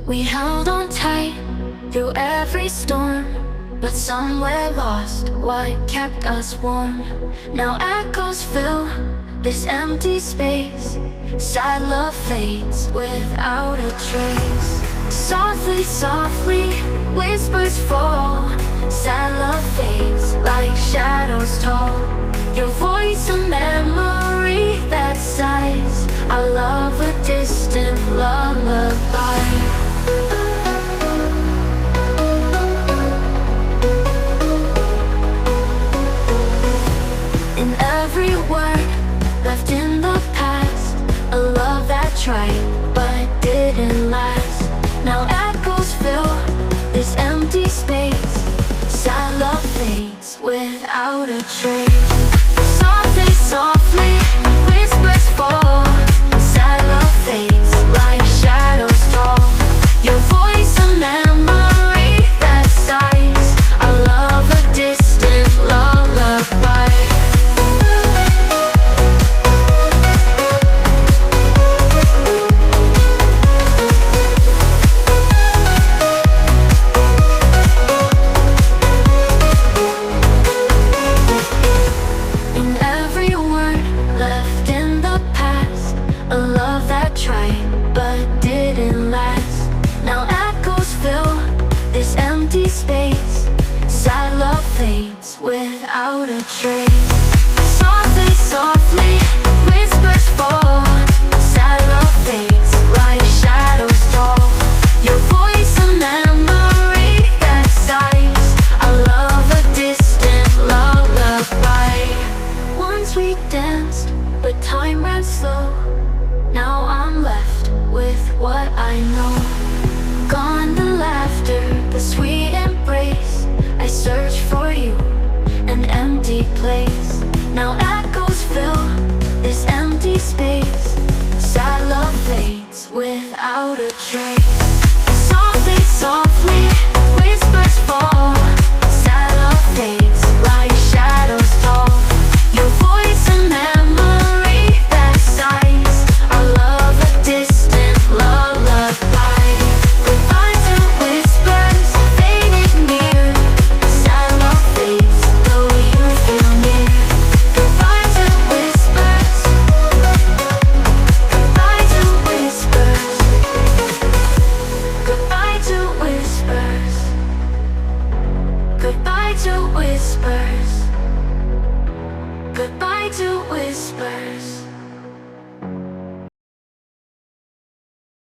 We held on tight through every storm, but somewhere lost what kept us warm. Now echoes fill this empty space. Sad love fades without a trace. Softly, softly, whispers fall. Sad love fades like shadows tall. Your voice a memory that sighs. I love a distant lullaby. In every word left in the past, a love that tried but didn't last. Now echoes fill this empty space. Sad love fades without a trace. Softly, softly, whispers fall. Sad love fades like shadows tall. Your voice a memory that sighs. I love a distant lullaby. Space, sad love fades without a trace. Softly, softly, whispers fall. Sad love fades like shadows tall. Your voice a memory that sighs. I love a distant lullaby. Once we danced, but time ran slow. Now I'm left with what I know. Gone the laughter, the sweet embrace. I search for you, an empty place. Now echoes fill this empty space. Sad love fades without a trace.